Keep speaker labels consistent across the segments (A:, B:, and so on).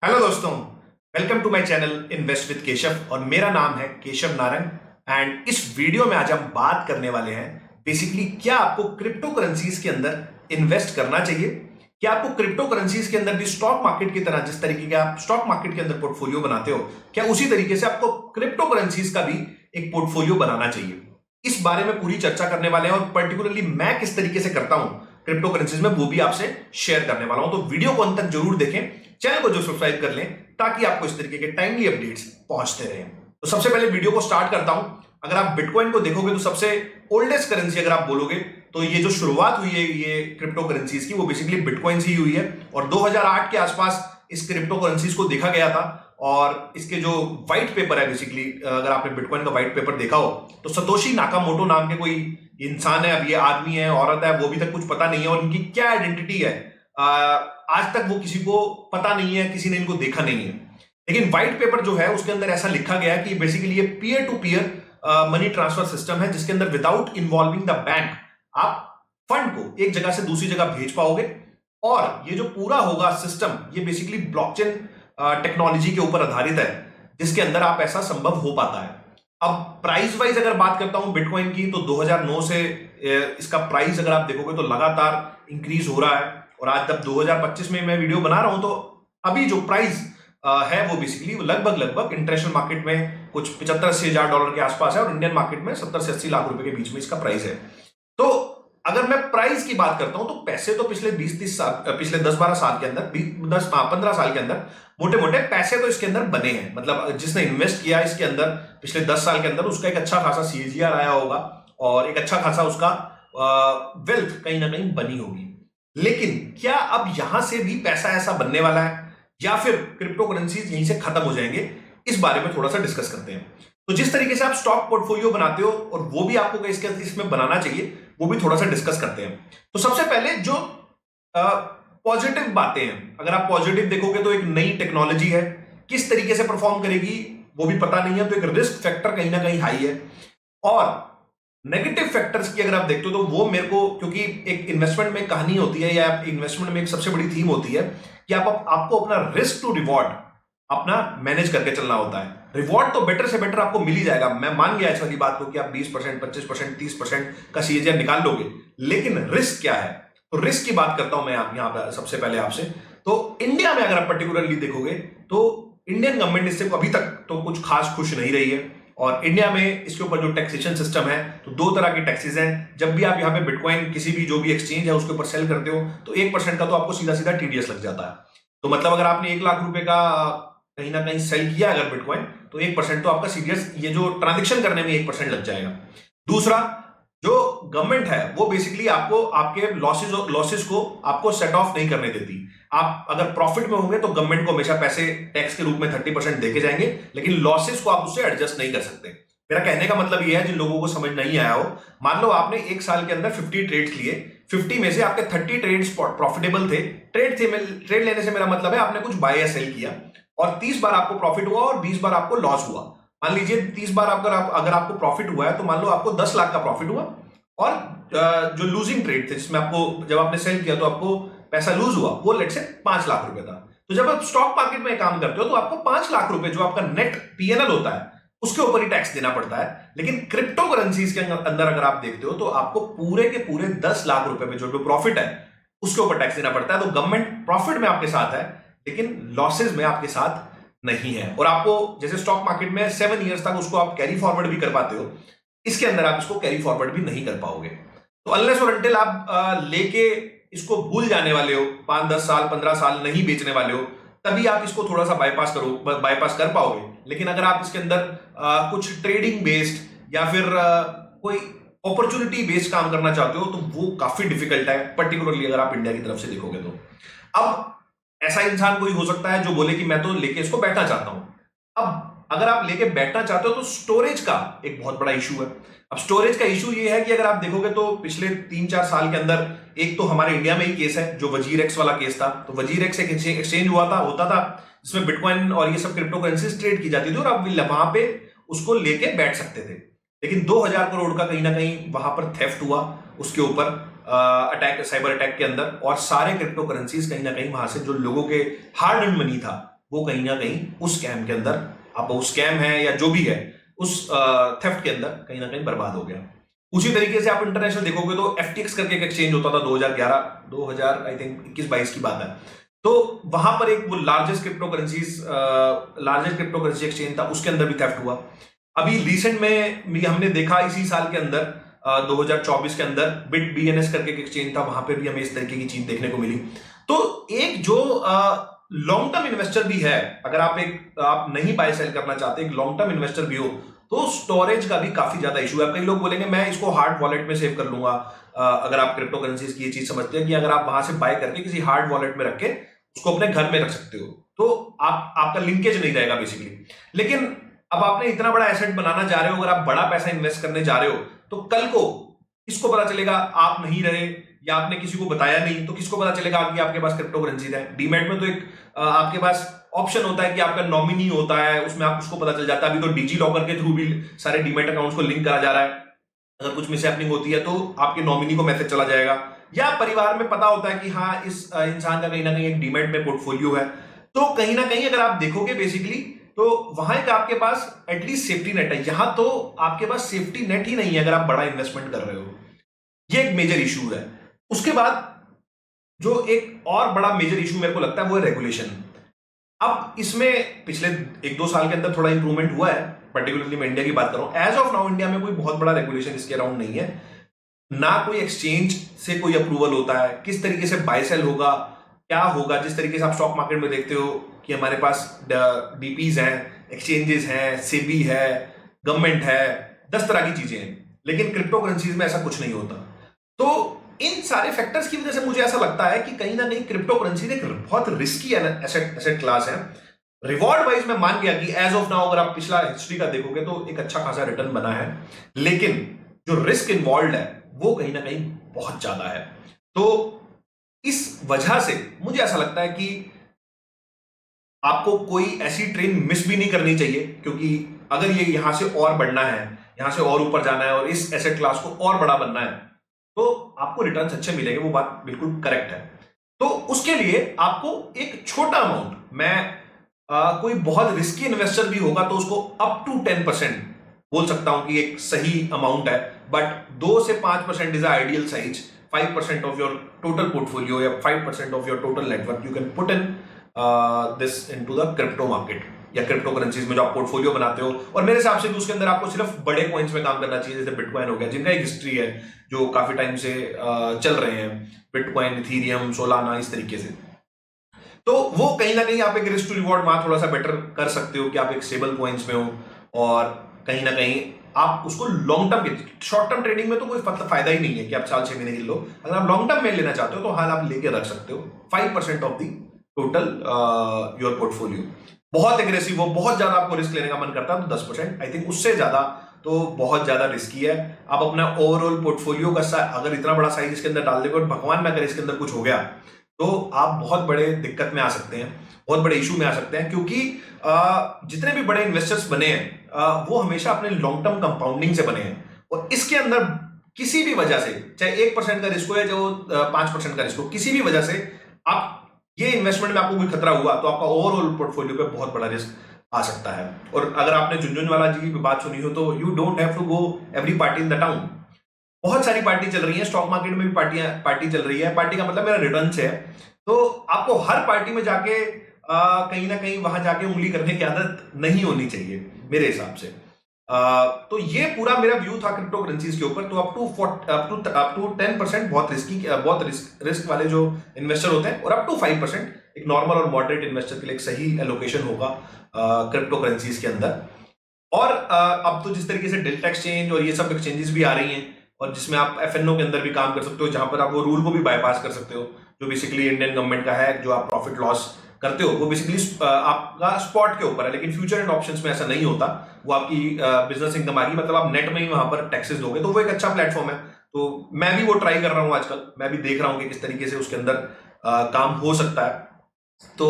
A: Hello दोस्तों, welcome to my channel invest with Keshav और मेरा नाम है केशव नारंग। एंड इस वीडियो में आज हम बात करने वाले हैं बेसिकली क्या आपको क्रिप्टो करेंसीज के अंदर इन्वेस्ट करना चाहिए। क्या आपको क्रिप्टो करेंसीज के अंदर भी स्टॉक मार्केट की तरह जिस तरीके का आप स्टॉक मार्केट के अंदर पोर्टफोलियो बनाते हो, क्या उसी तरीके से आपको क्रिप्टो करेंसीज का भी एक पोर्टफोलियो बनाना चाहिए। इस बारे में पूरी चर्चा करने वाले हैं और पर्टिकुलरली मैं किस तरीके से करता हूं क्रिप्टो करेंसीज में वो भी आपसे शेयर करने वाला हूं। तो वीडियो को अंत तक जरूर देखें, चैनल को जो सब्सक्राइब कर लें ताकि आपको इस तरीके के टाइमली अपडेट्स पहुंचते रहें। तो सबसे पहले वीडियो को स्टार्ट करता हूं। अगर आप बिटकॉइन को देखोगे तो सबसे ओल्डेस्ट करेंसी अगर आप बोलोगे तो ये जो शुरुआत हुई है ये क्रिप्टो करेंसीज की वो बेसिकली बिटकॉइन से ही हुई है और 2008 के आसपास इस क्रिप्टो करेंसीज को देखा गया था। और इसके जो व्हाइट पेपर है बेसिकली अगर आपने बिटकॉइन का व्हाइट पेपर देखा हो तो सतोशी नाकामोटो नाम के कोई इंसान है, अब ये आदमी है औरत है वो अभी तक कुछ पता नहीं है और इनकी क्या आइडेंटिटी है आज तक वो किसी को पता नहीं है, किसी ने इनको देखा नहीं है। लेकिन व्हाइट पेपर जो है उसके अंदर ऐसा लिखा गया है कि बेसिकली ये peer to peer money transfer system है जिसके अंदर विदाउट इन्वॉल्विंग द बैंक आप फंड को एक जगह से दूसरी जगह भेज पाओगे। और ये जो पूरा होगा सिस्टम ये बेसिकली ब्लॉकचेन टेक्नोलॉजी के ऊपर आधारित है जिसके अंदर आप ऐसा संभव हो पाता है। अब प्राइस वाइज अगर बात करता हूं बिटकॉइन की तो 2009 से इसका प्राइस अगर आप देखोगे तो लगातार इंक्रीज हो रहा है और आज जब 2025 में मैं वीडियो बना रहा हूं तो अभी जो प्राइस है वो बेसिकली लगभग इंटरनेशनल मार्केट में कुछ 75-80 हजार डॉलर के आसपास है और इंडियन मार्केट में 70 से 80 लाख रुपए के बीच में इसका प्राइस है। तो अगर मैं प्राइस की बात करता हूं तो पैसे तो पिछले 20-30 साल पिछले 10-12 साल के अंदर 10-15 साल के अंदर मोटे मोटे पैसे तो इसके अंदर बने हैं। मतलब जिसने इन्वेस्ट किया इसके अंदर पिछले 10 साल के अंदर उसका एक अच्छा खासा सीएजीआर आया होगा और एक अच्छा खासा उसका वेल्थ कहीं ना कहीं बनी होगी। लेकिन क्या अब यहां से भी पैसा ऐसा बनने वाला है या फिर क्रिप्टो करेंसीज यहीं से खत्म हो जाएंगे, इस बारे में थोड़ा सा डिस्कस करते हैं। तो जिस तरीके से आप स्टॉक पोर्टफोलियो बनाते हो और वो भी आपको इसमें बनाना चाहिए वो भी थोड़ा सा डिस्कस करते हैं। तो सबसे पहले जो पॉजिटिव बातें हैं, अगर आप पॉजिटिव देखोगे तो एक नई टेक्नोलॉजी है, किस तरीके से परफॉर्म करेगी वो भी पता नहीं है, तो एक रिस्क फैक्टर कहीं ना कहीं हाई है। और नेगेटिव फैक्टर्स की अगर आप देखते हो तो वो मेरे को, क्योंकि एक इन्वेस्टमेंट में कहानी होती है या इन्वेस्टमेंट में एक सबसे बड़ी थीम होती है कि आपको अपना रिस्क टू रिवॉर्ड अपना मैनेज करके चलना होता है। रिवॉर्ड तो बेटर से बेटर आपको मिल ही जाएगा, मैं मान गया इस वाली बात को कि आप 20%, 25%, 30% का सीएजीआर निकाल लोगे, लेकिन रिस्क क्या है? तो रिस्क की बात करता हूं मैं यहां पर सबसे पहले आपसे। तो इंडिया में अगर आप पर्टिकुलरली देखोगे तो इंडियन गवर्नमेंट इससे अभी तक तो कुछ खास खुश नहीं रही है और इंडिया में इसके ऊपर जो टैक्सेशन सिस्टम है तो दो तरह के टैक्सेस हैं। जब भी आप यहाँ पे बिटकॉइन किसी भी जो भी एक्सचेंज है उसके ऊपर सेल करते हो तो 1% का तो आपको सीधा सीधा टीडीएस लग जाता है। तो मतलब अगर आपने 1 लाख रुपए का कहीं ना कहीं सेल किया अगर बिटकॉइन तो 1% तो आपका सीरियस ये जो ट्रांजेक्शन करने में 1% लग जाएगा। दूसरा, जो गवर्नमेंट है वो बेसिकली आपको आपके लॉसेस को आपको सेट ऑफ नहीं करने देती। आप अगर प्रॉफिट में होंगे तो गवर्नमेंट को हमेशा पैसे टैक्स के रूप में 30% देके जाएंगे, लेकिन लॉसेस को आप उससे एडजस्ट नहीं कर सकते। मेरा कहने का मतलब ये है, जिन लोगों को समझ नहीं आया हो, मान लो आपने एक साल के अंदर 50 ट्रेड्स लिए, 50 में से आपके 30 ट्रेड्स प्रॉफिटेबल थे। ट्रेड लेने से मेरा मतलब है आपने कुछ बाय या सेल किया और 30 बार आपको प्रॉफिट हुआ और 20 बार आपको लॉस हुआ। मान लीजिए 30 बार अगर आपको प्रॉफिट हुआ है तो मान लो आपको 10 लाख का प्रॉफिट हुआ और जो लूजिंग ट्रेड थे जिसमें आपको जब आपने सेल किया तो आपको पैसा लूज हुआ वो लेट से 5 लाख रुपए था। तो जब आप स्टॉक मार्केट में काम करते हो तो आपको 5 लाख रुपए जो आपका नेट पीएनएल होता है उसके ऊपर ही टैक्स देना पड़ता है। लेकिन क्रिप्टो करेंसीज के अंदर अगर आप देखते हो तो आपको पूरे के पूरे 10 लाख रुपए में जो प्रॉफिट है उसके ऊपर टैक्स देना पड़ता है। तो गवर्नमेंट प्रॉफिट में आपके साथ है लेकिन लॉसेज में आपके साथ नहीं है। और आपको जैसे स्टॉक मार्केट में 7 ईयर्स तक उसको आप कैरी फॉरवर्ड भी कर पाते हो, इसके अंदर आप इसको कैरी फॉरवर्ड भी नहीं कर पाओगे। तो अनलेस और अनटिल आप लेके इसको भूल जाने वाले हो, 5-10 साल 15 साल नहीं बेचने वाले हो, तभी आप इसको थोड़ा सा बाईपास कर पाओगे। लेकिन अगर आप इसके अंदर कुछ ट्रेडिंग बेस्ड या फिर कोई अपॉर्चुनिटी बेस्ड काम करना चाहते हो तो वो काफी डिफिकल्ट है, पर्टिकुलरली अगर आप इंडिया की तरफ से देखोगे तो। अब ऐसा इंसान कोई हो सकता है जो बोले कि मैं तो लेके इसको बैठना चाहता हूं। अब अगर आप लेके बैठना चाहते हो तो स्टोरेज का एक बहुत बड़ा इशू है। अब स्टोरेज का इशू ये है कि अगर आप देखोगे तो पिछले 3-4 साल के अंदर एक तो हमारे इंडिया में ही केस है जो वजीर एक्स वाला केस था। तो वजीर एक्स एक एक्सचेंज होता था जिसमें बिटकॉइन और ये सब क्रिप्टो करेंसीज ट्रेड की जाती थी और आप वहां पे उसको लेके बैठ सकते थे। लेकिन 2000 करोड़ का कहीं ना कहीं वहां पर थेफ्ट हुआ उसके ऊपर अटैक, साइबर अटैक के अंदर, और सारे क्रिप्टो करेंसीज कहीं ना कहीं वहां से जो लोगों के हार्ड अर्न मनी था वो कहीं ना कहीं उस स्कैम के अंदर, आप वो स्कैम है या जो भी है, उस थेफ्ट के अंदर कहीं ना कहीं बर्बाद हो गया। उसी तरीके से आप इंटरनेशनल देखोगे तो FTX करके एक एक्सचेंज होता था 2011 आई थिंक 21-22 की बात है। तो वहां पर एक वो लार्जेस्ट क्रिप्टो करेंसी एक्सचेंज था, उसके अंदर भी थेफ्ट हुआ। अभी रिसेंट में भी हमने देखा इसी साल के अंदर 2024 के अंदर बिट BNS करके एक एक्सचेंज था, वहां पे भी हमें इस तरीके की चीज देखने को मिली। तो एक जो लॉन्ग टर्म इन्वेस्टर भी है, अगर आप नहीं बाय सेल करना चाहते, एक लॉन्ग टर्म इन्वेस्टर भी हो, तो स्टोरेज का भी काफी ज्यादा इशू है। कई लोग बोलेंगे मैं इसको हार्ड वॉलेट में सेव कर लूंगा। अगर आप क्रिप्टो करेंसीज की ये चीज समझते हैं कि अगर आप वहां से बाय करके किसी हार्ड वॉलेट में रख के उसको अपने घर में रख सकते हो, तो आपका लिंकेज नहीं रहेगा बेसिकली। लेकिन अब आपने इतना बड़ा एसेट बनाना जा रहे हो, अगर आप बड़ा पैसा इन्वेस्ट करने जा रहे हो, तो कल को किसको पता चलेगा आप नहीं रहे या आपने किसी को बताया नहीं, तो किसको पता चलेगा कि आपके पास क्रिप्टो करेंसी है। डीमैट में तो एक आपके पास ऑप्शन होता है कि आपका नॉमिनी होता है, उसमें आप उसको पता चल जाता है। अभी तो डिजी लॉकर के थ्रू भी सारे डीमैट अकाउंट्स को लिंक करा जा रहा है। अगर कुछ मिसहैपनिंग होती है तो आपके नॉमिनी को मैसेज चला जाएगा, या परिवार में पता होता है कि हाँ इस इंसान का कहीं ना कहीं एक डीमैट में पोर्टफोलियो है। तो कहीं ना कहीं अगर आप देखोगे बेसिकली, तो वहां एक आपके पास एटलीस्ट सेफ्टी नेट है। यहां तो आपके पास सेफ्टी नेट ही नहीं है अगर आप बड़ा इन्वेस्टमेंट कर रहे हो। ये एक मेजर इशू है। उसके बाद जो एक और बड़ा मेजर इशू मेरे को लगता है वो है रेगुलेशन। अब इसमें पिछले 1-2 साल के अंदर थोड़ा इंप्रूवमेंट हुआ है, पर्टिकुलरली मैं इंडिया की बात कर रहा हूं। एज ऑफ नाउ इंडिया में कोई बहुत बड़ा रेगुलेशन इसके अराउंड नहीं है। ना कोई एक्सचेंज से कोई अप्रूवल होता है, किस तरीके से बाय सेल होगा, क्या होगा। जिस तरीके से आप स्टॉक मार्केट में देखते हो कि हमारे पास डीपीज हैं, एक्सचेंजेस हैं, सेबी है, गवर्नमेंट है, 10 तरह की चीजें हैं। लेकिन क्रिप्टो करेंसीज में ऐसा कुछ नहीं होता। तो इन सारे फैक्टर्स की वजह से मुझे ऐसा लगता है कि कहीं ना कहीं क्रिप्टो करेंसी एक बहुत रिस्की एसेट क्लास है। रिवॉर्ड वाइज मैं मान गया कि एज ऑफ नाउ अगर आप पिछला हिस्ट्री का देखोगे तो एक अच्छा खासा रिटर्न बना है, लेकिन जो रिस्क इन्वॉल्व है वो कहीं ना कहीं बहुत ज्यादा है। तो इस वजह से मुझे ऐसा लगता है कि आपको कोई ऐसी ट्रेन मिस भी नहीं करनी चाहिए, क्योंकि अगर ये यहां से और बढ़ना है, यहां से और ऊपर जाना है और इस एसेट क्लास को और बड़ा बनना है, तो आपको रिटर्न्स अच्छे मिलेंगे, वो बात बिल्कुल करेक्ट है। तो उसके लिए आपको एक छोटा अमाउंट, कोई बहुत रिस्की इन्वेस्टर भी होगा तो उसको अप टू 10% बोल सकता हूं कि एक सही अमाउंट है, बट 2 से 5% is ideal size. 5% of your total portfolio या 5% of your total network you can put in this into the crypto market या क्रिप्टो करेंसीज में जो आप पोर्टफोलियो बनाते हो। और मेरे हिसाब से भी उसके अंदर आपको सिर्फ बड़े कॉइन्स में काम करना चाहिए, जैसे बिटकॉइन हो गया, जिनका एक हिस्ट्री है जो काफी टाइम से चल रहे हैं, बिटकॉइन, इथीरियम, सोलाना, इस तरीके से। तो वो कहीं ना कहीं आप एक रिस्क टू रिवॉर्ड वहां थोड़ा सा बेटर कर सकते हो कि आप एक स्टेबल कॉइन्स में हो, और कहीं ना कहीं आप उसको लॉन्ग टर्म के, शॉर्ट टर्म ट्रेडिंग में तो कोई फायदा ही नहीं है कि आप 4-6 महीने के लो। अगर आप लॉन्ग टर्म में लेना चाहते हो तो हाल आप लेके रख सकते हो 5% of the total your portfolio. बहुत एग्रेसिव हो, बहुत ज्यादा आपको रिस्क लेने का मन करता है तो 10%, आई थिंक उससे ज्यादा तो बहुत ज्यादा रिस्की है। आप अपना ओवरऑल पोर्टफोलियो का अगर इतना बड़ा साइज इसके अंदर डाल देंगे और भगवान में अगर इसके अंदर कुछ हो गया तो आप बहुत बड़े दिक्कत में आ सकते हैं, बहुत बड़े इशू में आ सकते हैं। क्योंकि जितने भी बड़े इन्वेस्टर्स बने हैं वो हमेशा अपने लॉन्ग टर्म कंपाउंडिंग से बने हैं, और इसके अंदर किसी भी वजह से, चाहे 1% का रिस्क हो या जो 5% का रिस्क हो, किसी भी वजह से आप ये इन्वेस्टमेंट में आपको कोई खतरा हुआ तो आपका ओवरऑल पोर्टफोलियो पे बहुत बड़ा रिस्क आ सकता है। और अगर आपने झुनझुनवाला जी की बात सुनी हो तो you don't have to go every party in the town. बहुत सारी पार्टी चल रही है, स्टॉक मार्केट में भी पार्टी चल रही है। पार्टी का मतलब मेरा रिटर्न है। तो आपको हर पार्टी में जाके कहीं ना कहीं वहां जाके उंगली करने की आदत नहीं होनी चाहिए मेरे हिसाब से। तो ये पूरा मेरा व्यू था क्रिप्टो करेंसीज के ऊपर। तो अप टू 10% बहुत रिस्क वाले जो इन्वेस्टर होते हैं, और अप टू 5% एक नॉर्मल और मॉडरेट इन्वेस्टर के लिए एक सही एलोकेशन होगा क्रिप्टो करेंसीज के अंदर। और अब तो जिस तरीके से डेल्टा एक्सचेंज और ये सब एक्सचेंजेस भी आ रही हैं, और जिसमें आप FNO के अंदर भी काम कर सकते हो, जहां पर आप वो रूल को भी बाईपास कर सकते हो जो बेसिकली इंडियन गवर्नमेंट का है। जो आप प्रॉफिट लॉस करते हो वो बेसिकली आपका स्पॉट के ऊपर है, लेकिन फ्यूचर एंड ऑप्शंस में ऐसा नहीं होता। वो आपकी बिजनेस इनकम आ गई, मतलब आप नेट में ही वहां पर टैक्सेस दोगे। तो वो एक अच्छा प्लेटफॉर्म है। तो मैं भी वो ट्राई कर रहा हूँ आजकल, मैं भी देख रहा हूँ कि किस तरीके से उसके अंदर काम हो सकता है। तो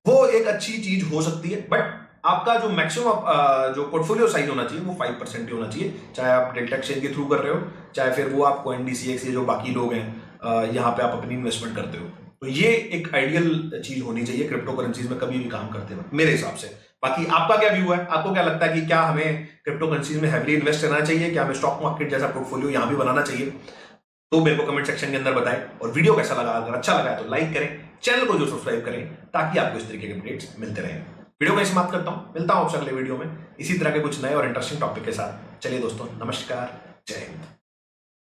A: वो एक अच्छी चीज हो सकती है, बट आपका जो मैक्सिमम जो पोर्टफोलियो साइज होना चाहिए वो 5% ही होना चाहिए, चाहे आप डेल्टा एक्सचेंज के थ्रू कर रहे हो, चाहे फिर वो आप CoinDCX ये जो बाकी लोग हैं यहाँ पे आप अपनी इन्वेस्टमेंट करते हो। तो ये एक आइडियल चीज होनी चाहिए क्रिप्टो करेंसीज में कभी भी काम करते वक्त, मेरे हिसाब से। बाकी आपका क्या व्यू है, आपको क्या लगता है कि क्या हमें क्रिप्टो करेंसीज में हैवीली इन्वेस्ट करना चाहिए, क्या हमें स्टॉक मार्केट जैसा पोर्टफोलियो यहां भी बनाना चाहिए? तो मेरे को कमेंट सेक्शन के अंदर बताएं। और वीडियो कैसा लगा, अगर अच्छा लगा है तो लाइक करें, चैनल को जो सब्सक्राइब करें, ताकि आपको इस तरीके के अपडेट्स मिलते रहें। वीडियो को समाप्त करता हूं, मिलता हूं आपसे अगले वीडियो में इसी तरह के कुछ नए और इंटरेस्टिंग टॉपिक के साथ। चलिए दोस्तों, नमस्कार, जय हिंद।